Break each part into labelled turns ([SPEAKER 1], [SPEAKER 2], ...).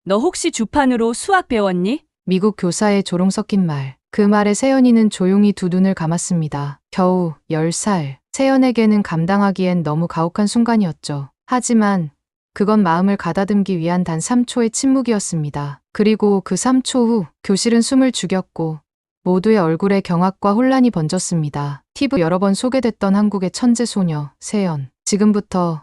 [SPEAKER 1] 너 혹시 주판으로 수학 배웠니?
[SPEAKER 2] 미국 교사의 조롱 섞인 말. 그 말에 세연이는 조용히 두 눈을 감았습니다. 겨우 10살. 세연에게는 감당하기엔 너무 가혹한 순간이었죠. 하지만 그건 마음을 가다듬기 위한 단 3초의 침묵이었습니다. 그리고 그 3초 후 교실은 숨을 죽였고 모두의 얼굴에 경악과 혼란이 번졌습니다. TV 여러 번 소개됐던 한국의 천재 소녀 세연. 지금부터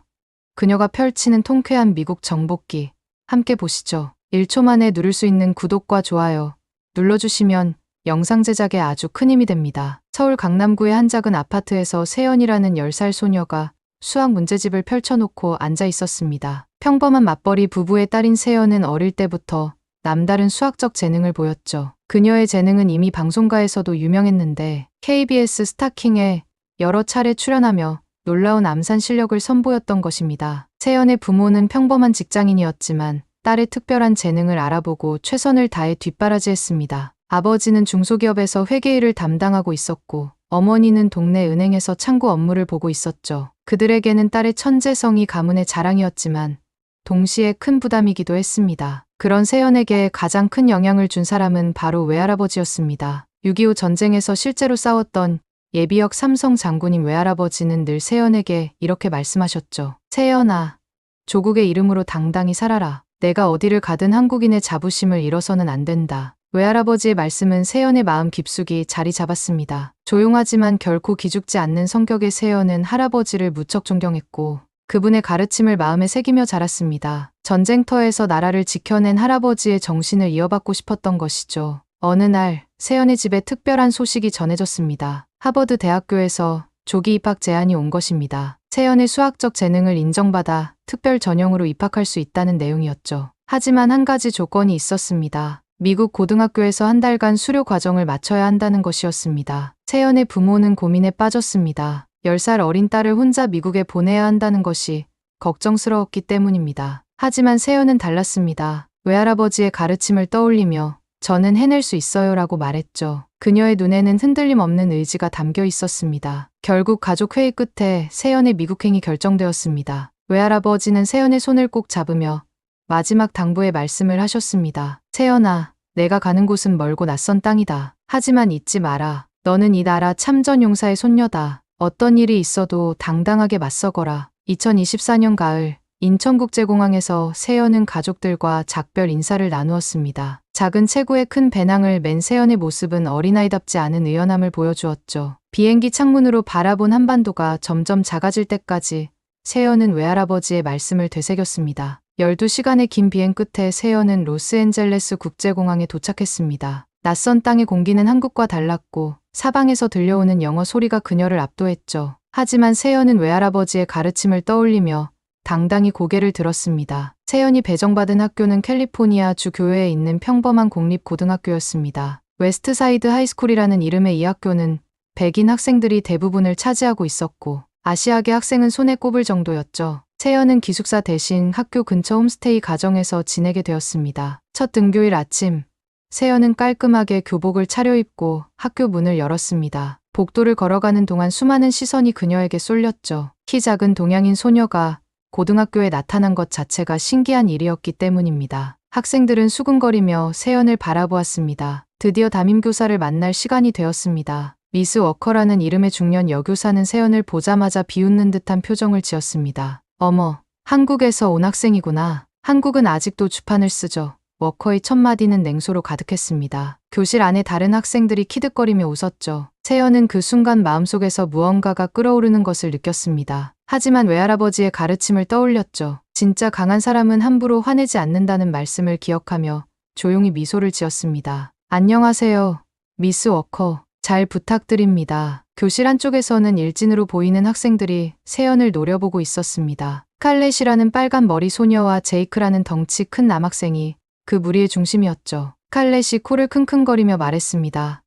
[SPEAKER 2] 그녀가 펼치는 통쾌한 미국 정복기 함께 보시죠. 1초 만에 누를 수 있는 구독과 좋아요 눌러주시면 영상 제작에 아주 큰 힘이 됩니다. 서울 강남구의 한 작은 아파트에서 세연이라는 10살 소녀가 수학 문제집을 펼쳐놓고 앉아 있었습니다. 평범한 맞벌이 부부의 딸인 세연은 어릴 때부터 남다른 수학적 재능을 보였죠. 그녀의 재능은 이미 방송가에서도 유명했는데 KBS 스타킹에 여러 차례 출연하며 놀라운 암산 실력을 선보였던 것입니다. 세연의 부모는 평범한 직장인이었지만 딸의 특별한 재능을 알아보고 최선을 다해 뒷바라지했습니다. 아버지는 중소기업에서 회계 일을 담당하고 있었고 어머니는 동네 은행에서 창구 업무를 보고 있었죠. 그들에게는 딸의 천재성이 가문의 자랑이었지만 동시에 큰 부담이기도 했습니다. 그런 세연에게 가장 큰 영향을 준 사람은 바로 외할아버지였습니다. 6.25 전쟁에서 실제로 싸웠던 예비역 삼성 장군인 외할아버지는 늘 세연에게 이렇게 말씀하셨죠. 세연아, 조국의 이름으로 당당히 살아라. 내가 어디를 가든 한국인의 자부심을 잃어서는 안 된다. 외할아버지의 말씀은 세연의 마음 깊숙이 자리 잡았습니다. 조용하지만 결코 기죽지 않는 성격의 세연은 할아버지를 무척 존경했고 그분의 가르침을 마음에 새기며 자랐습니다. 전쟁터에서 나라를 지켜낸 할아버지의 정신을 이어받고 싶었던 것이죠. 어느 날 세연의 집에 특별한 소식이 전해졌습니다. 하버드 대학교에서 조기 입학 제안이 온 것입니다. 세연의 수학적 재능을 인정받아 특별 전형으로 입학할 수 있다는 내용이었죠. 하지만 한 가지 조건이 있었습니다. 미국 고등학교에서 한 달간 수료 과정을 마쳐야 한다는 것이었습니다. 세연의 부모는 고민에 빠졌습니다. 10살 어린 딸을 혼자 미국에 보내야 한다는 것이 걱정스러웠기 때문입니다. 하지만 세연은 달랐습니다. 외할아버지의 가르침을 떠올리며 저는 해낼 수 있어요 라고 말했죠. 그녀의 눈에는 흔들림 없는 의지가 담겨 있었습니다. 결국 가족 회의 끝에 세연의 미국행이 결정되었습니다. 외할아버지는 세연의 손을 꼭 잡으며 마지막 당부의 말씀을 하셨습니다. 세연아, 내가 가는 곳은 멀고 낯선 땅이다. 하지만 잊지 마라. 너는 이 나라 참전용사의 손녀다. 어떤 일이 있어도 당당하게 맞서거라. 2024년 가을 인천국제공항에서 세연은 가족들과 작별 인사를 나누었습니다. 작은 체구에 큰 배낭을 맨 세연의 모습은 어린아이답지 않은 의연함을 보여주었죠. 비행기 창문으로 바라본 한반도가 점점 작아질 때까지 세연은 외할아버지의 말씀을 되새겼습니다. 12시간의 긴 비행 끝에 세연은 로스앤젤레스 국제공항에 도착했습니다. 낯선 땅의 공기는 한국과 달랐고 사방에서 들려오는 영어 소리가 그녀를 압도했죠. 하지만 세연은 외할아버지의 가르침을 떠올리며 당당히 고개를 들었습니다. 세연이 배정받은 학교는 캘리포니아 주 교외에 있는 평범한 공립고등학교였습니다. 웨스트사이드 하이스쿨이라는 이름의 이 학교는 백인 학생들이 대부분을 차지하고 있었고 아시아계 학생은 손에 꼽을 정도였죠. 세연은 기숙사 대신 학교 근처 홈스테이 가정에서 지내게 되었습니다. 첫 등교일 아침, 세연은 깔끔하게 교복을 차려입고 학교 문을 열었습니다. 복도를 걸어가는 동안 수많은 시선이 그녀에게 쏠렸죠. 키 작은 동양인 소녀가 고등학교에 나타난 것 자체가 신기한 일이었기 때문입니다. 학생들은 수군거리며 세연을 바라보았습니다. 드디어 담임교사를 만날 시간이 되었습니다. 미스 워커라는 이름의 중년 여교사는 세연을 보자마자 비웃는 듯한 표정을 지었습니다. 어머, 한국에서 온 학생이구나. 한국은 아직도 주판을 쓰죠. 워커의 첫 마디는 냉소로 가득했습니다. 교실 안에 다른 학생들이 키득거리며 웃었죠. 세연은 그 순간 마음속에서 무언가가 끓어오르는 것을 느꼈습니다. 하지만 외할아버지의 가르침을 떠올렸죠. 진짜 강한 사람은 함부로 화내지 않는다는 말씀을 기억하며 조용히 미소를 지었습니다. 안녕하세요, 미스 워커. 잘 부탁드립니다. 교실 한쪽에서는 일진으로 보이는 학생들이 세연을 노려보고 있었습니다. 스칼렛이라는 빨간 머리 소녀와 제이크라는 덩치 큰 남학생이 그 무리의 중심이었죠. 스칼렛이 코를 킁킁거리며 말했습니다.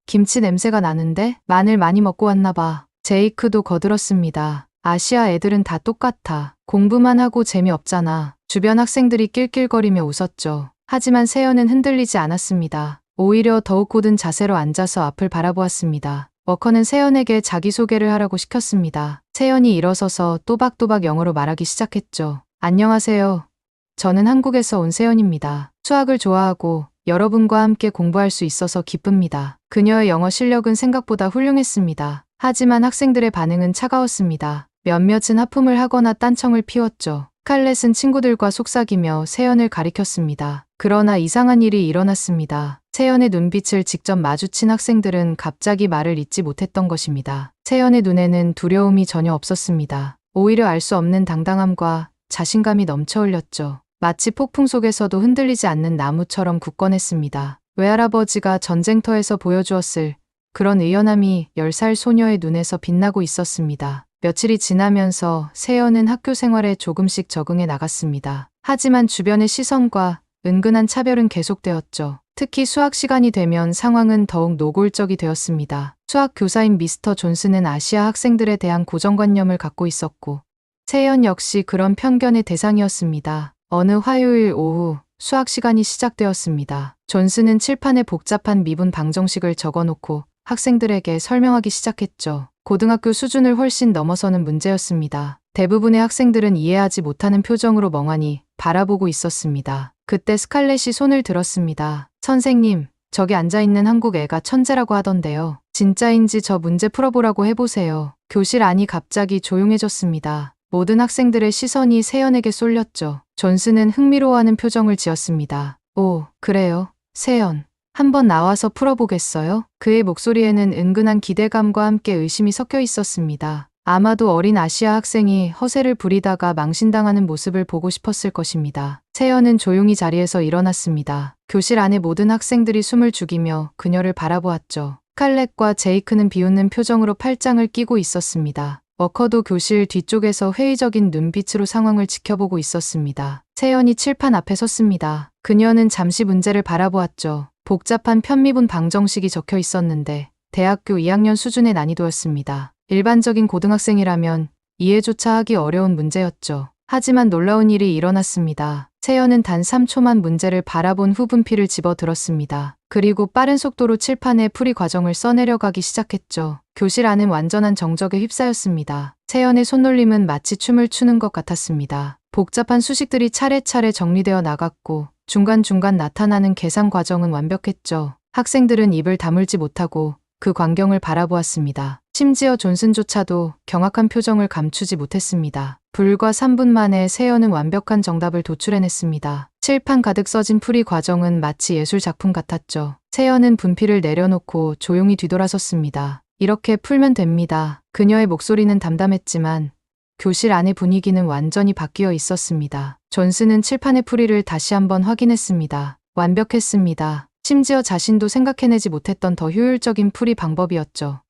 [SPEAKER 2] 김치 냄새가 나는데? 마늘 많이 먹고 왔나 봐. 제이크도 거들었습니다. 아시아 애들은 다 똑같아. 공부만 하고 재미없잖아. 주변 학생들이 낄낄거리며 웃었죠. 하지만 세연은 흔들리지 않았습니다. 오히려 더욱 굳은 자세로 앉아서 앞을 바라보았습니다. 워커는 세연에게 자기소개를 하라고 시켰습니다. 세연이 일어서서 또박또박 영어로 말하기 시작했죠. 안녕하세요. 저는 한국에서 온 세연입니다. 수학을 좋아하고 여러분과 함께 공부할 수 있어서 기쁩니다. 그녀의 영어 실력은 생각보다 훌륭했습니다. 하지만 학생들의 반응은 차가웠습니다. 몇몇은 하품을 하거나 딴청을 피웠죠. 칼렛은 친구들과 속삭이며 세연을 가리켰습니다. 그러나 이상한 일이 일어났습니다. 세연의 눈빛을 직접 마주친 학생들은 갑자기 말을 잇지 못했던 것입니다. 세연의 눈에는 두려움이 전혀 없었습니다. 오히려 알 수 없는 당당함과 자신감이 넘쳐 흘렸죠. 마치 폭풍 속에서도 흔들리지 않는 나무처럼 굳건했습니다. 외할아버지가 전쟁터에서 보여주었을 그런 의연함이 10살 소녀의 눈에서 빛나고 있었습니다. 며칠이 지나면서 세연은 학교 생활에 조금씩 적응해 나갔습니다. 하지만 주변의 시선과 은근한 차별은 계속되었죠. 특히 수학 시간이 되면 상황은 더욱 노골적이 되었습니다. 수학 교사인 미스터 존슨은 아시아 학생들에 대한 고정관념을 갖고 있었고, 세연 역시 그런 편견의 대상이었습니다. 어느 화요일 오후 수학 시간이 시작되었습니다. 존슨은 칠판에 복잡한 미분 방정식을 적어놓고 학생들에게 설명하기 시작했죠. 고등학교 수준을 훨씬 넘어서는 문제였습니다. 대부분의 학생들은 이해하지 못하는 표정으로 멍하니 바라보고 있었습니다. 그때 스칼렛이 손을 들었습니다. 선생님, 저기 앉아있는 한국 애가 천재라고 하던데요. 진짜인지 저 문제 풀어보라고 해보세요. 교실 안이 갑자기 조용해졌습니다. 모든 학생들의 시선이 세연에게 쏠렸죠. 존슨은 흥미로워하는 표정을 지었습니다. 오, 그래요. 세연. 한번 나와서 풀어보겠어요? 그의 목소리에는 은근한 기대감과 함께 의심이 섞여 있었습니다. 아마도 어린 아시아 학생이 허세를 부리다가 망신당하는 모습을 보고 싶었을 것입니다. 세연은 조용히 자리에서 일어났습니다. 교실 안의 모든 학생들이 숨을 죽이며 그녀를 바라보았죠. 칼렛과 제이크는 비웃는 표정으로 팔짱을 끼고 있었습니다. 워커도 교실 뒤쪽에서 회의적인 눈빛으로 상황을 지켜보고 있었습니다. 세연이 칠판 앞에 섰습니다. 그녀는 잠시 문제를 바라보았죠. 복잡한 편미분 방정식이 적혀 있었는데 대학교 2학년 수준의 난이도였습니다. 일반적인 고등학생이라면 이해조차 하기 어려운 문제였죠. 하지만 놀라운 일이 일어났습니다. 세연은 단 3초만 문제를 바라본 후 분필을 집어들었습니다. 그리고 빠른 속도로 칠판에 풀이 과정을 써내려가기 시작했죠. 교실 안은 완전한 정적에 휩싸였습니다. 세연의 손놀림은 마치 춤을 추는 것 같았습니다. 복잡한 수식들이 차례차례 정리되어 나갔고 중간중간 나타나는 계산 과정은 완벽했죠. 학생들은 입을 다물지 못하고 그 광경을 바라보았습니다. 심지어 존슨조차도 경악한 표정을 감추지 못했습니다. 불과 3분 만에 세연은 완벽한 정답을 도출해냈습니다. 칠판 가득 써진 풀이 과정은 마치 예술 작품 같았죠. 세연은 분필을 내려놓고 조용히 뒤돌아섰습니다. 이렇게 풀면 됩니다. 그녀의 목소리는 담담했지만 교실 안의 분위기는 완전히 바뀌어 있었습니다. 존슨은 칠판의 풀이를 다시 한번 확인했습니다. 완벽했습니다. 심지어 자신도 생각해내지 못했던 더 효율적인 풀이 방법이었죠.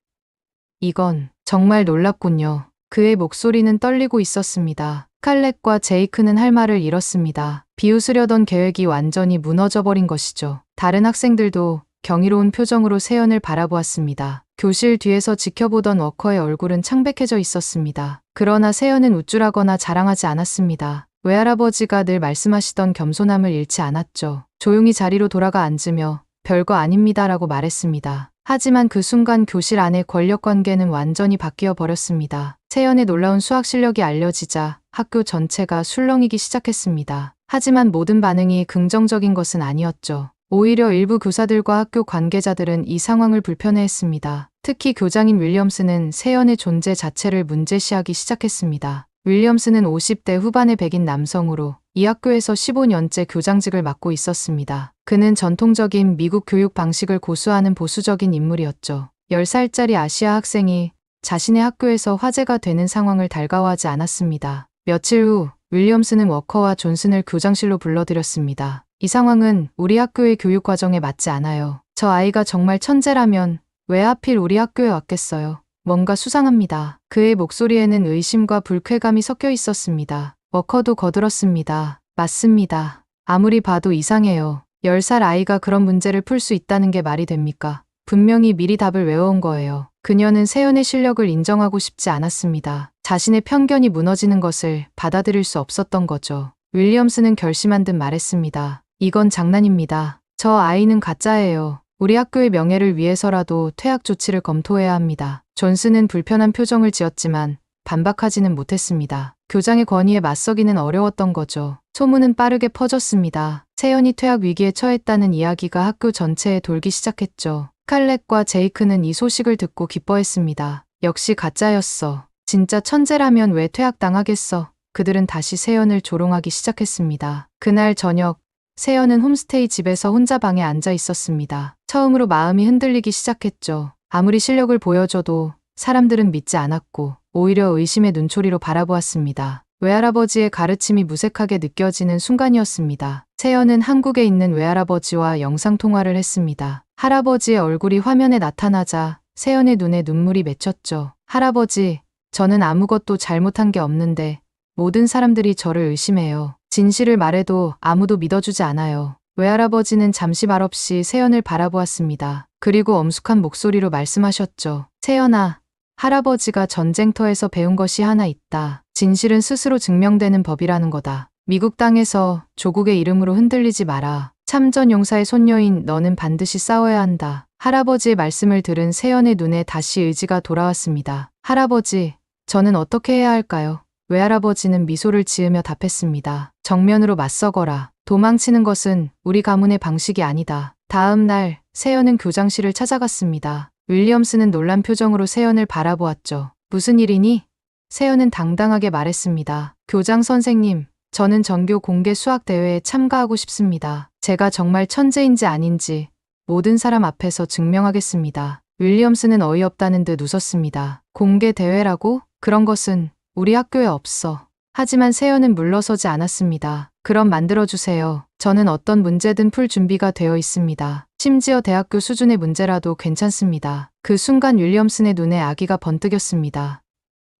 [SPEAKER 2] 이건 정말 놀랍군요. 그의 목소리는 떨리고 있었습니다. 칼렛과 제이크는 할 말을 잃었습니다. 비웃으려던 계획이 완전히 무너져버린 것이죠. 다른 학생들도 경이로운 표정으로 세연을 바라보았습니다. 교실 뒤에서 지켜보던 워커의 얼굴은 창백해져 있었습니다. 그러나 세연은 우쭐하거나 자랑하지 않았습니다. 외할아버지가 늘 말씀하시던 겸손함을 잃지 않았죠. 조용히 자리로 돌아가 앉으며 별거 아닙니다라고 말했습니다. 하지만 그 순간 교실 안의 권력 관계는 완전히 바뀌어 버렸습니다. 세연의 놀라운 수학 실력이 알려지자 학교 전체가 술렁이기 시작했습니다. 하지만 모든 반응이 긍정적인 것은 아니었죠. 오히려 일부 교사들과 학교 관계자들은 이 상황을 불편해했습니다. 특히 교장인 윌리엄스는 세연의 존재 자체를 문제시하기 시작했습니다. 윌리엄스는 50대 후반의 백인 남성으로 이 학교에서 15년째 교장직을 맡고 있었습니다. 그는 전통적인 미국 교육 방식을 고수하는 보수적인 인물이었죠. 10살짜리 아시아 학생이 자신의 학교에서 화제가 되는 상황을 달가워하지 않았습니다. 며칠 후 윌리엄스는 워커와 존슨을 교장실로 불러들였습니다. 이 상황은 우리 학교의 교육 과정에 맞지 않아요. 저 아이가 정말 천재라면 왜 하필 우리 학교에 왔겠어요? 뭔가 수상합니다. 그의 목소리에는 의심과 불쾌감이 섞여 있었습니다. 워커도 거들었습니다. 맞습니다. 아무리 봐도 이상해요. 10살 아이가 그런 문제를 풀 수 있다는 게 말이 됩니까? 분명히 미리 답을 외워온 거예요. 그녀는 세연의 실력을 인정하고 싶지 않았습니다. 자신의 편견이 무너지는 것을 받아들일 수 없었던 거죠. 윌리엄스는 결심한 듯 말했습니다. 이건 장난입니다. 저 아이는 가짜예요. 우리 학교의 명예를 위해서라도 퇴학 조치를 검토해야 합니다. 존슨은 불편한 표정을 지었지만 반박하지는 못했습니다. 교장의 권위에 맞서기는 어려웠던 거죠. 소문은 빠르게 퍼졌습니다. 세연이 퇴학 위기에 처했다는 이야기가 학교 전체에 돌기 시작했죠. 스칼렛과 제이크는 이 소식을 듣고 기뻐했습니다. 역시 가짜였어. 진짜 천재라면 왜 퇴학당하겠어. 그들은 다시 세연을 조롱하기 시작했습니다. 그날 저녁, 세연은 홈스테이 집에서 혼자 방에 앉아 있었습니다. 처음으로 마음이 흔들리기 시작했죠. 아무리 실력을 보여줘도 사람들은 믿지 않았고 오히려 의심의 눈초리로 바라보았습니다. 외할아버지의 가르침이 무색하게 느껴지는 순간이었습니다. 세연은 한국에 있는 외할아버지와 영상통화를 했습니다. 할아버지의 얼굴이 화면에 나타나자 세연의 눈에 눈물이 맺혔죠. 할아버지, 저는 아무것도 잘못한 게 없는데 모든 사람들이 저를 의심해요. 진실을 말해도 아무도 믿어주지 않아요. 외할아버지는 잠시 말없이 세연을 바라보았습니다. 그리고 엄숙한 목소리로 말씀하셨죠. 세연아, 할아버지가 전쟁터에서 배운 것이 하나 있다. 진실은 스스로 증명되는 법이라는 거다. 미국 땅에서 조국의 이름으로 흔들리지 마라. 참전 용사의 손녀인 너는 반드시 싸워야 한다. 할아버지의 말씀을 들은 세연의 눈에 다시 의지가 돌아왔습니다. 할아버지, 저는 어떻게 해야 할까요? 외할아버지는 미소를 지으며 답했습니다. 정면으로 맞서거라. 도망치는 것은 우리 가문의 방식이 아니다. 다음 날, 세연은 교장실을 찾아갔습니다. 윌리엄스는 놀란 표정으로 세연을 바라보았죠. 무슨 일이니? 세연은 당당하게 말했습니다. 교장 선생님, 저는 전교 공개 수학 대회에 참가하고 싶습니다. 제가 정말 천재인지 아닌지 모든 사람 앞에서 증명하겠습니다. 윌리엄스는 어이없다는 듯 웃었습니다. 공개 대회라고? 그런 것은 우리 학교에 없어. 하지만 세연은 물러서지 않았습니다. 그럼 만들어주세요. 저는 어떤 문제든 풀 준비가 되어 있습니다. 심지어 대학교 수준의 문제라도 괜찮습니다. 그 순간 윌리엄슨의 눈에 아기가 번뜩였습니다.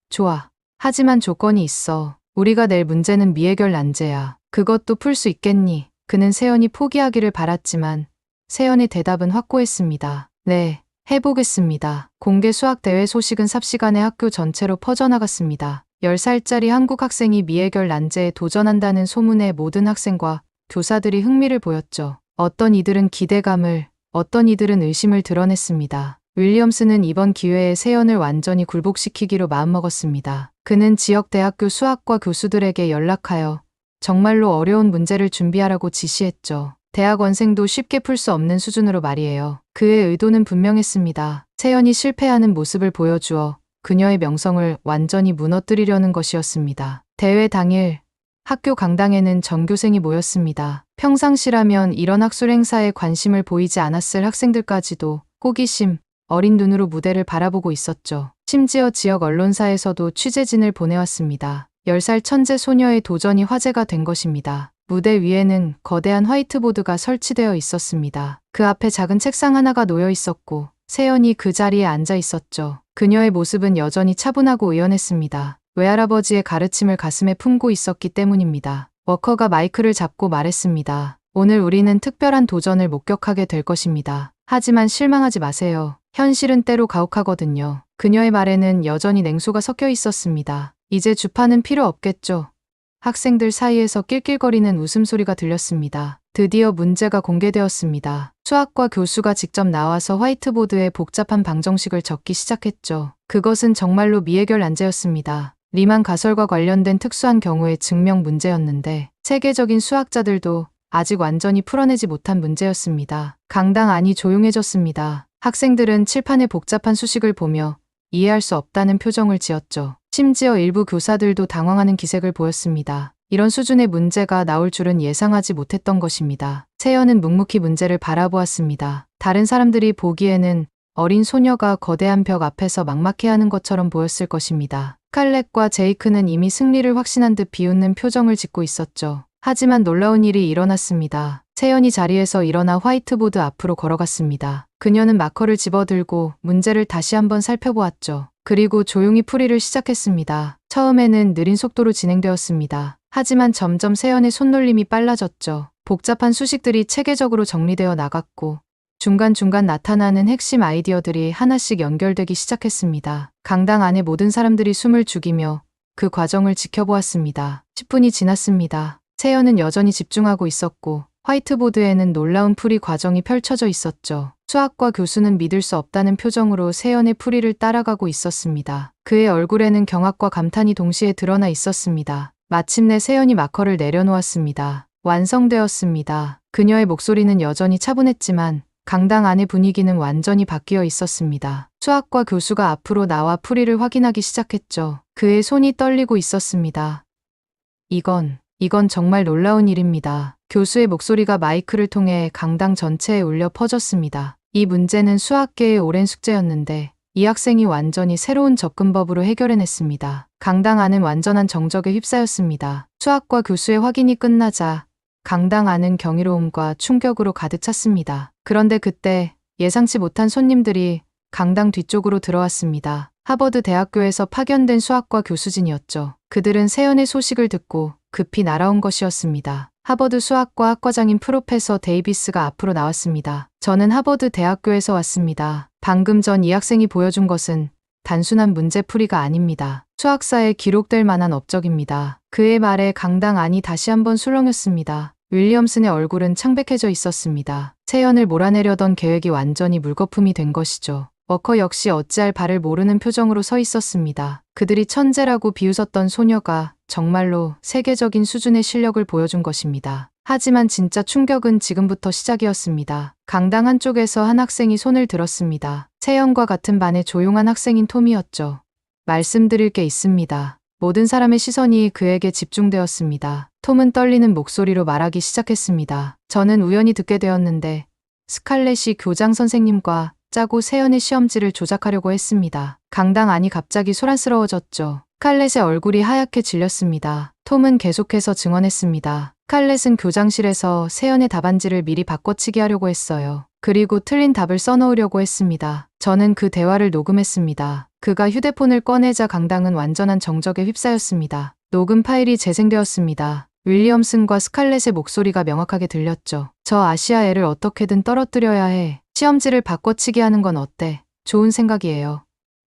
[SPEAKER 2] 좋아. 하지만 조건이 있어. 우리가 낼 문제는 미해결 난제야. 그것도 풀 수 있겠니? 그는 세연이 포기하기를 바랐지만 세연의 대답은 확고했습니다. 네, 해보겠습니다. 공개 수학대회 소식은 삽시간에 학교 전체로 퍼져나갔습니다. 10살짜리 한국 학생이 미해결 난제에 도전한다는 소문에 모든 학생과 교사들이 흥미를 보였죠. 어떤 이들은 기대감을, 어떤 이들은 의심을 드러냈습니다. 윌리엄스는 이번 기회에 세연을 완전히 굴복시키기로 마음먹었습니다. 그는 지역 대학교 수학과 교수들에게 연락하여 정말로 어려운 문제를 준비하라고 지시했죠. 대학원생도 쉽게 풀 수 없는 수준으로 말이에요. 그의 의도는 분명했습니다. 세연이 실패하는 모습을 보여주어 그녀의 명성을 완전히 무너뜨리려는 것이었습니다. 대회 당일 학교 강당에는 전교생이 모였습니다. 평상시라면 이런 학술 행사에 관심을 보이지 않았을 학생들까지도 호기심, 어린 눈으로 무대를 바라보고 있었죠. 심지어 지역 언론사에서도 취재진을 보내왔습니다. 10살 천재 소녀의 도전이 화제가 된 것입니다. 무대 위에는 거대한 화이트보드가 설치되어 있었습니다. 그 앞에 작은 책상 하나가 놓여 있었고 세연이 그 자리에 앉아 있었죠. 그녀의 모습은 여전히 차분하고 의연했습니다. 외할아버지의 가르침을 가슴에 품고 있었기 때문입니다. 워커가 마이크를 잡고 말했습니다. 오늘 우리는 특별한 도전을 목격하게 될 것입니다. 하지만 실망하지 마세요. 현실은 때로 가혹하거든요. 그녀의 말에는 여전히 냉소가 섞여 있었습니다. 이제 주파는 필요 없겠죠. 학생들 사이에서 낄낄거리는 웃음소리가 들렸습니다. 드디어 문제가 공개되었습니다. 수학과 교수가 직접 나와서 화이트보드에 복잡한 방정식을 적기 시작했죠. 그것은 정말로 미해결 난제였습니다. 리만 가설과 관련된 특수한 경우의 증명 문제였는데 세계적인 수학자들도 아직 완전히 풀어내지 못한 문제였습니다. 강당 안이 조용해졌습니다. 학생들은 칠판의 복잡한 수식을 보며 이해할 수 없다는 표정을 지었죠. 심지어 일부 교사들도 당황하는 기색을 보였습니다. 이런 수준의 문제가 나올 줄은 예상하지 못했던 것입니다. 세연은 묵묵히 문제를 바라보았습니다. 다른 사람들이 보기에는 어린 소녀가 거대한 벽 앞에서 막막해하는 것처럼 보였을 것입니다. 스칼렛과 제이크는 이미 승리를 확신한 듯 비웃는 표정을 짓고 있었죠. 하지만 놀라운 일이 일어났습니다. 세연이 자리에서 일어나 화이트보드 앞으로 걸어갔습니다. 그녀는 마커를 집어들고 문제를 다시 한번 살펴보았죠. 그리고 조용히 풀이를 시작했습니다. 처음에는 느린 속도로 진행되었습니다. 하지만 점점 세연의 손놀림이 빨라졌죠. 복잡한 수식들이 체계적으로 정리되어 나갔고 중간중간 나타나는 핵심 아이디어들이 하나씩 연결되기 시작했습니다. 강당 안의 모든 사람들이 숨을 죽이며 그 과정을 지켜보았습니다. 10분이 지났습니다. 세연은 여전히 집중하고 있었고 화이트보드에는 놀라운 풀이 과정이 펼쳐져 있었죠. 수학과 교수는 믿을 수 없다는 표정으로 세연의 풀이를 따라가고 있었습니다. 그의 얼굴에는 경악과 감탄이 동시에 드러나 있었습니다. 마침내 세연이 마커를 내려놓았습니다. 완성되었습니다. 그녀의 목소리는 여전히 차분했지만 강당 안의 분위기는 완전히 바뀌어 있었습니다. 수학과 교수가 앞으로 나와 풀이를 확인하기 시작했죠. 그의 손이 떨리고 있었습니다. 이건 정말 놀라운 일입니다. 교수의 목소리가 마이크를 통해 강당 전체에 울려 퍼졌습니다. 이 문제는 수학계의 오랜 숙제였는데 이 학생이 완전히 새로운 접근법으로 해결해냈습니다. 강당 안은 완전한 정적에 휩싸였습니다. 수학과 교수의 확인이 끝나자 강당 안은 경이로움과 충격으로 가득 찼습니다. 그런데 그때 예상치 못한 손님들이 강당 뒤쪽으로 들어왔습니다. 하버드 대학교에서 파견된 수학과 교수진이었죠. 그들은 세연의 소식을 듣고 급히 날아온 것이었습니다. 하버드 수학과 학과장인 프로페서 데이비스가 앞으로 나왔습니다. 저는 하버드 대학교에서 왔습니다. 방금 전 이 학생이 보여준 것은 단순한 문제풀이가 아닙니다. 수학사에 기록될 만한 업적입니다. 그의 말에 강당 안이 다시 한번 술렁였습니다. 윌리엄슨의 얼굴은 창백해져 있었습니다. 세연을 몰아내려던 계획이 완전히 물거품이 된 것이죠. 워커 역시 어찌할 바를 모르는 표정으로 서 있었습니다. 그들이 천재라고 비웃었던 소녀가 정말로 세계적인 수준의 실력을 보여준 것입니다. 하지만 진짜 충격은 지금부터 시작이었습니다. 강당 한쪽에서 한 학생이 손을 들었습니다. 세연과 같은 반의 조용한 학생인 톰이었죠. 말씀드릴 게 있습니다. 모든 사람의 시선이 그에게 집중되었습니다. 톰은 떨리는 목소리로 말하기 시작했습니다. 저는 우연히 듣게 되었는데 스칼렛이 교장 선생님과 짜고 세연의 시험지를 조작하려고 했습니다. 강당 안이 갑자기 소란스러워졌죠. 스칼렛의 얼굴이 하얗게 질렸습니다. 톰은 계속해서 증언했습니다. 스칼렛은 교장실에서 세연의 답안지를 미리 바꿔치기 하려고 했어요. 그리고 틀린 답을 써넣으려고 했습니다. 저는 그 대화를 녹음했습니다. 그가 휴대폰을 꺼내자 강당은 완전한 정적에 휩싸였습니다. 녹음 파일이 재생되었습니다. 윌리엄슨과 스칼렛의 목소리가 명확하게 들렸죠. 저 아시아 애를 어떻게든 떨어뜨려야 해. 시험지를 바꿔치기 하는 건 어때? 좋은 생각이에요.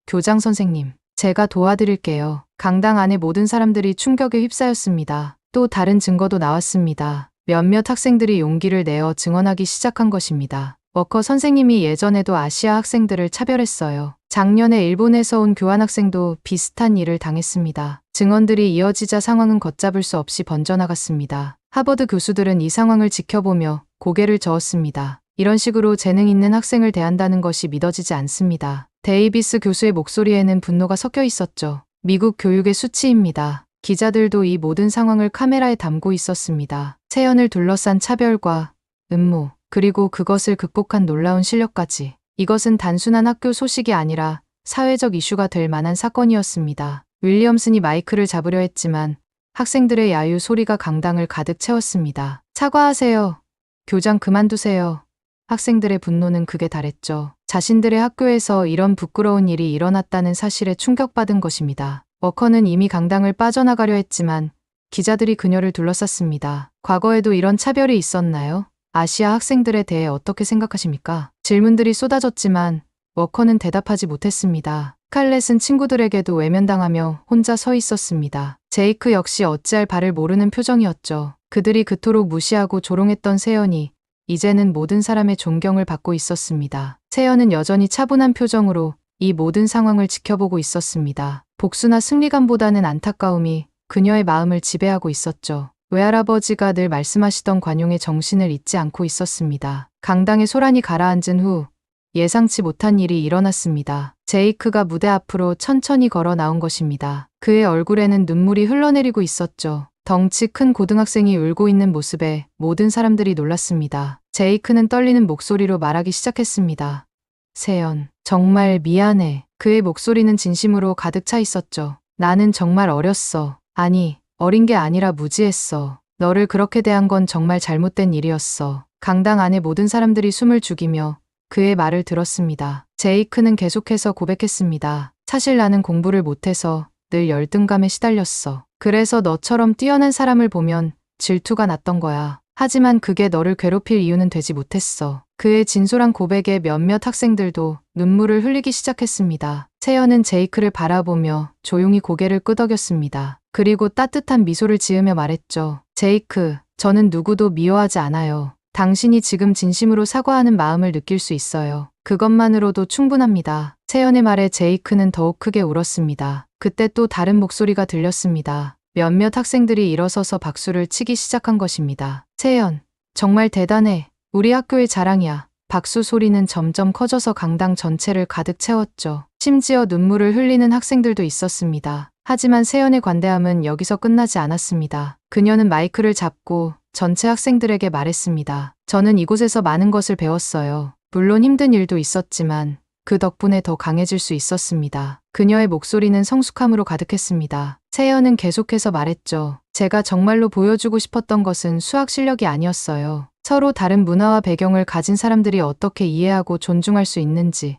[SPEAKER 2] 교장 선생님, 제가 도와드릴게요. 강당 안의 모든 사람들이 충격에 휩싸였습니다. 또 다른 증거도 나왔습니다. 몇몇 학생들이 용기를 내어 증언하기 시작한 것입니다. 워커 선생님이 예전에도 아시아 학생들을 차별했어요. 작년에 일본에서 온 교환학생도 비슷한 일을 당했습니다. 증언들이 이어지자 상황은 걷잡을 수 없이 번져나갔습니다. 하버드 교수들은 이 상황을 지켜보며 고개를 저었습니다. 이런 식으로 재능 있는 학생을 대한다는 것이 믿어지지 않습니다. 데이비스 교수의 목소리에는 분노가 섞여 있었죠. 미국 교육의 수치입니다. 기자들도 이 모든 상황을 카메라에 담고 있었습니다. 세연을 둘러싼 차별과 음모, 그리고 그것을 극복한 놀라운 실력까지. 이것은 단순한 학교 소식이 아니라 사회적 이슈가 될 만한 사건이었습니다. 윌리엄슨이 마이크를 잡으려 했지만 학생들의 야유 소리가 강당을 가득 채웠습니다. 사과하세요. 교장 그만두세요. 학생들의 분노는 극에 달했죠. 자신들의 학교에서 이런 부끄러운 일이 일어났다는 사실에 충격받은 것입니다. 워커는 이미 강당을 빠져나가려 했지만 기자들이 그녀를 둘러쌌습니다. 과거에도 이런 차별이 있었나요? 아시아 학생들에 대해 어떻게 생각하십니까? 질문들이 쏟아졌지만 워커는 대답하지 못했습니다. 스칼렛은 친구들에게도 외면당하며 혼자 서 있었습니다. 제이크 역시 어찌할 바를 모르는 표정이었죠. 그들이 그토록 무시하고 조롱했던 세연이 이제는 모든 사람의 존경을 받고 있었습니다. 세연은 여전히 차분한 표정으로 이 모든 상황을 지켜보고 있었습니다. 복수나 승리감보다는 안타까움이 그녀의 마음을 지배하고 있었죠. 외할아버지가 늘 말씀하시던 관용의 정신을 잊지 않고 있었습니다. 강당의 소란이 가라앉은 후 예상치 못한 일이 일어났습니다. 제이크가 무대 앞으로 천천히 걸어 나온 것입니다. 그의 얼굴에는 눈물이 흘러내리고 있었죠. 덩치 큰 고등학생이 울고 있는 모습에 모든 사람들이 놀랐습니다. 제이크는 떨리는 목소리로 말하기 시작했습니다. 세연, 정말 미안해. 그의 목소리는 진심으로 가득 차 있었죠. 나는 정말 어렸어. 아니, 어린 게 아니라 무지했어. 너를 그렇게 대한 건 정말 잘못된 일이었어. 강당 안의 모든 사람들이 숨을 죽이며 그의 말을 들었습니다. 제이크는 계속해서 고백했습니다. 사실 나는 공부를 못해서 늘 열등감에 시달렸어. 그래서 너처럼 뛰어난 사람을 보면 질투가 났던 거야. 하지만 그게 너를 괴롭힐 이유는 되지 못했어. 그의 진솔한 고백에 몇몇 학생들도 눈물을 흘리기 시작했습니다. 세연은 제이크를 바라보며 조용히 고개를 끄덕였습니다. 그리고 따뜻한 미소를 지으며 말했죠. 제이크, 저는 누구도 미워하지 않아요. 당신이 지금 진심으로 사과하는 마음을 느낄 수 있어요. 그것만으로도 충분합니다. 채연의 말에 제이크는 더욱 크게 울었습니다. 그때 또 다른 목소리가 들렸습니다. 몇몇 학생들이 일어서서 박수를 치기 시작한 것입니다. 채연, 정말 대단해. 우리 학교의 자랑이야. 박수 소리는 점점 커져서 강당 전체를 가득 채웠죠. 심지어 눈물을 흘리는 학생들도 있었습니다. 하지만 세연의 관대함은 여기서 끝나지 않았습니다. 그녀는 마이크를 잡고 전체 학생들에게 말했습니다. 저는 이곳에서 많은 것을 배웠어요. 물론 힘든 일도 있었지만 그 덕분에 더 강해질 수 있었습니다. 그녀의 목소리는 성숙함으로 가득했습니다. 세연은 계속해서 말했죠. 제가 정말로 보여주고 싶었던 것은 수학 실력이 아니었어요. 서로 다른 문화와 배경을 가진 사람들이 어떻게 이해하고 존중할 수 있는지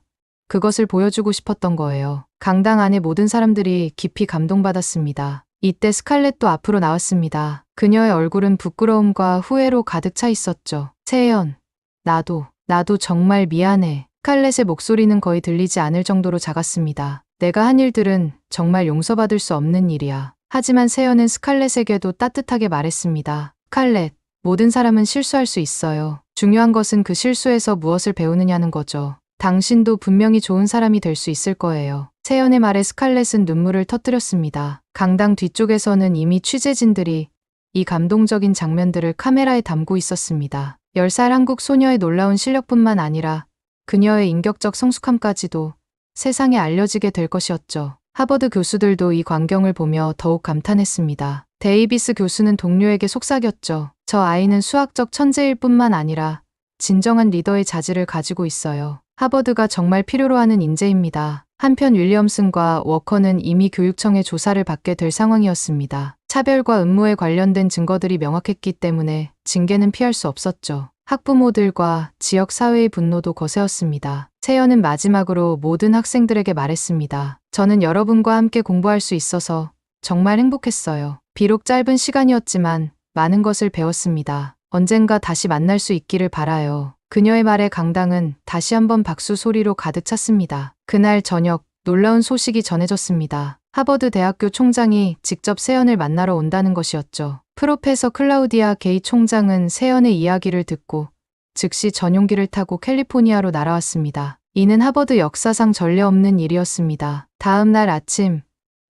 [SPEAKER 2] 그것을 보여주고 싶었던 거예요. 강당 안의 모든 사람들이 깊이 감동받았습니다. 이때 스칼렛도 앞으로 나왔습니다. 그녀의 얼굴은 부끄러움과 후회로 가득 차 있었죠. 채연, 나도 정말 미안해. 스칼렛의 목소리는 거의 들리지 않을 정도로 작았습니다. 내가 한 일들은 정말 용서받을 수 없는 일이야. 하지만 세연은 스칼렛에게도 따뜻하게 말했습니다. 스칼렛, 모든 사람은 실수할 수 있어요. 중요한 것은 그 실수에서 무엇을 배우느냐는 거죠. 당신도 분명히 좋은 사람이 될 수 있을 거예요. 세연의 말에 스칼렛은 눈물을 터뜨렸습니다. 강당 뒤쪽에서는 이미 취재진들이 이 감동적인 장면들을 카메라에 담고 있었습니다. 10살 한국 소녀의 놀라운 실력뿐만 아니라 그녀의 인격적 성숙함까지도 세상에 알려지게 될 것이었죠. 하버드 교수들도 이 광경을 보며 더욱 감탄했습니다. 데이비스 교수는 동료에게 속삭였죠. 저 아이는 수학적 천재일 뿐만 아니라 진정한 리더의 자질을 가지고 있어요. 하버드가 정말 필요로 하는 인재입니다. 한편 윌리엄슨과 워커는 이미 교육청의 조사를 받게 될 상황이었습니다. 차별과 음모에 관련된 증거들이 명확했기 때문에 징계는 피할 수 없었죠. 학부모들과 지역 사회의 분노도 거세었습니다. 채연은 마지막으로 모든 학생들에게 말했습니다. 저는 여러분과 함께 공부할 수 있어서 정말 행복했어요. 비록 짧은 시간이었지만 많은 것을 배웠습니다. 언젠가 다시 만날 수 있기를 바라요. 그녀의 말에 강당은 다시 한번 박수 소리로 가득 찼습니다. 그날 저녁 놀라운 소식이 전해졌습니다. 하버드 대학교 총장이 직접 세연을 만나러 온다는 것이었죠. 프로페서 클라우디아 게이 총장은 세연의 이야기를 듣고 즉시 전용기를 타고 캘리포니아로 날아왔습니다. 이는 하버드 역사상 전례 없는 일이었습니다. 다음 날 아침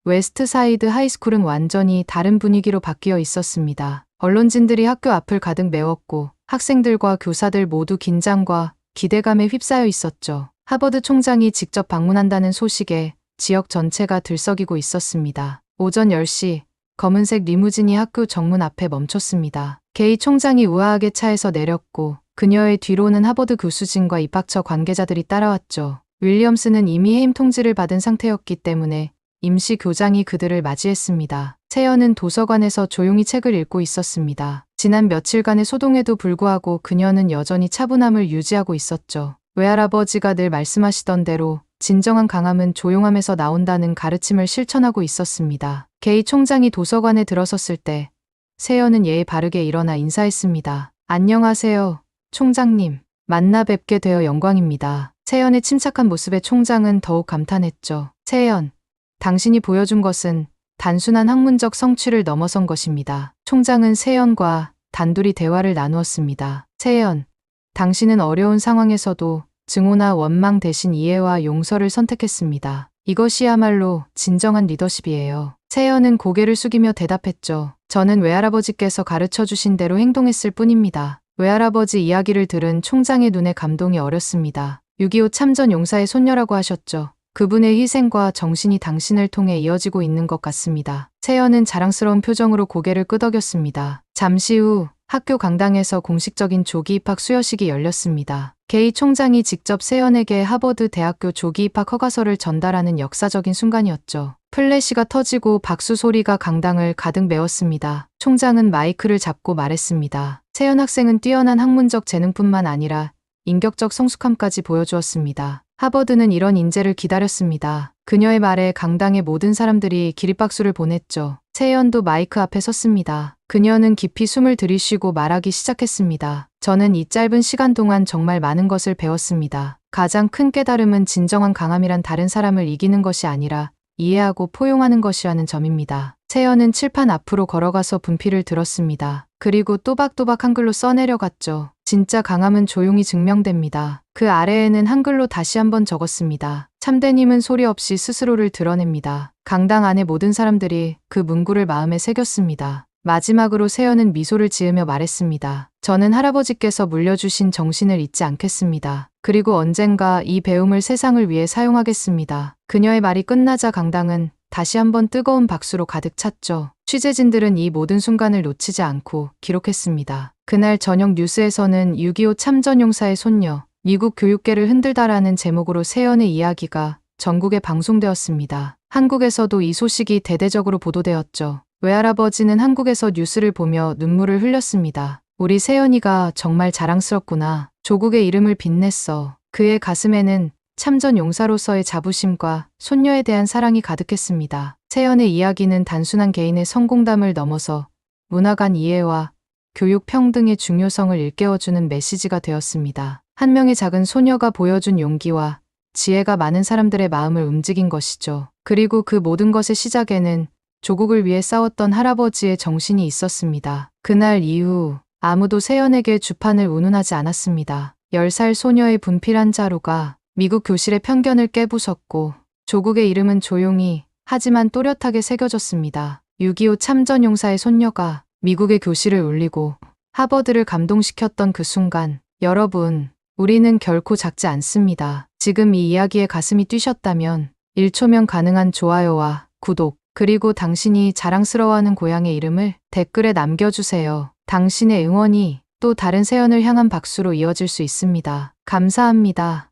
[SPEAKER 2] 웨스트사이드 하이스쿨은 완전히 다른 분위기로 바뀌어 있었습니다. 언론진들이 학교 앞을 가득 메웠고 학생들과 교사들 모두 긴장과 기대감에 휩싸여 있었죠. 하버드 총장이 직접 방문한다는 소식에 지역 전체가 들썩이고 있었습니다. 오전 10시 검은색 리무진이 학교 정문 앞에 멈췄습니다. 게이 총장이 우아하게 차에서 내렸고 그녀의 뒤로는 하버드 교수진과 입학처 관계자들이 따라왔죠. 윌리엄스는 이미 해임 통지를 받은 상태였기 때문에 임시 교장이 그들을 맞이했습니다. 채연은 도서관에서 조용히 책을 읽고 있었습니다. 지난 며칠간의 소동에도 불구하고 그녀는 여전히 차분함을 유지하고 있었죠. 외할아버지가 늘 말씀하시던 대로 진정한 강함은 조용함에서 나온다는 가르침을 실천하고 있었습니다. 게이 총장이 도서관에 들어섰을 때 세연은 예의 바르게 일어나 인사했습니다. 안녕하세요, 총장님. 만나 뵙게 되어 영광입니다. 세연의 침착한 모습에 총장은 더욱 감탄했죠. 세연, 당신이 보여준 것은 단순한 학문적 성취를 넘어선 것입니다. 총장은 세연과 단둘이 대화를 나누었습니다. 세연, 당신은 어려운 상황에서도 증오나 원망 대신 이해와 용서를 선택했습니다. 이것이야말로 진정한 리더십이에요. 세연은 고개를 숙이며 대답했죠. 저는 외할아버지께서 가르쳐 주신 대로 행동했을 뿐입니다. 외할아버지 이야기를 들은 총장의 눈에 감동이 어렸습니다. 6.25 참전 용사의 손녀라고 하셨죠. 그분의 희생과 정신이 당신을 통해 이어지고 있는 것 같습니다. 세연은 자랑스러운 표정으로 고개를 끄덕였습니다. 잠시 후 학교 강당에서 공식적인 조기 입학 수여식이 열렸습니다. 게이 총장이 직접 세연에게 하버드 대학교 조기 입학 허가서를 전달하는 역사적인 순간이었죠. 플래시가 터지고 박수 소리가 강당을 가득 메웠습니다. 총장은 마이크를 잡고 말했습니다. 세연 학생은 뛰어난 학문적 재능뿐만 아니라 인격적 성숙함까지 보여주었습니다. 하버드는 이런 인재를 기다렸습니다. 그녀의 말에 강당의 모든 사람들이 기립박수를 보냈죠. 세연도 마이크 앞에 섰습니다. 그녀는 깊이 숨을 들이쉬고 말하기 시작했습니다. 저는 이 짧은 시간 동안 정말 많은 것을 배웠습니다. 가장 큰 깨달음은 진정한 강함이란 다른 사람을 이기는 것이 아니라 이해하고 포용하는 것이라는 점입니다. 세연은 칠판 앞으로 걸어가서 분필을 들었습니다. 그리고 또박또박 한글로 써내려갔죠. 진짜 강함은 조용히 증명됩니다. 그 아래에는 한글로 다시 한번 적었습니다. 참된 힘은 소리 없이 스스로를 드러냅니다. 강당 안의 모든 사람들이 그 문구를 마음에 새겼습니다. 마지막으로 세연은 미소를 지으며 말했습니다. 저는 할아버지께서 물려주신 정신을 잊지 않겠습니다. 그리고 언젠가 이 배움을 세상을 위해 사용하겠습니다. 그녀의 말이 끝나자 강당은 다시 한번 뜨거운 박수로 가득 찼죠. 취재진들은 이 모든 순간을 놓치지 않고 기록했습니다. 그날 저녁 뉴스에서는 6.25 참전용사의 손녀, 미국 교육계를 흔들다라는 제목으로 세연의 이야기가 전국에 방송되었습니다. 한국에서도 이 소식이 대대적으로 보도되었죠. 외할아버지는 한국에서 뉴스를 보며 눈물을 흘렸습니다. 우리 세연이가 정말 자랑스럽구나. 조국의 이름을 빛냈어. 그의 가슴에는 참전 용사로서의 자부심과 손녀에 대한 사랑이 가득했습니다. 세연의 이야기는 단순한 개인의 성공담을 넘어서 문화 간 이해와 교육 평등의 중요성을 일깨워주는 메시지가 되었습니다. 한 명의 작은 소녀가 보여준 용기와 지혜가 많은 사람들의 마음을 움직인 것이죠. 그리고 그 모든 것의 시작에는 조국을 위해 싸웠던 할아버지의 정신이 있었습니다. 그날 이후 아무도 세연에게 주판을 운운하지 않았습니다. 10살 소녀의 분필한 자루가 미국 교실의 편견을 깨부쉈고 조국의 이름은 조용히 하지만 또렷하게 새겨졌습니다. 6.25 참전용사의 손녀가 미국의 교실을 울리고 하버드를 감동시켰던 그 순간, 여러분, 우리는 결코 작지 않습니다. 지금 이 이야기에 가슴이 뛰셨다면 1초면 가능한 좋아요와 구독, 그리고 당신이 자랑스러워하는 고향의 이름을 댓글에 남겨주세요. 당신의 응원이 또 다른 세연을 향한 박수로 이어질 수 있습니다. 감사합니다.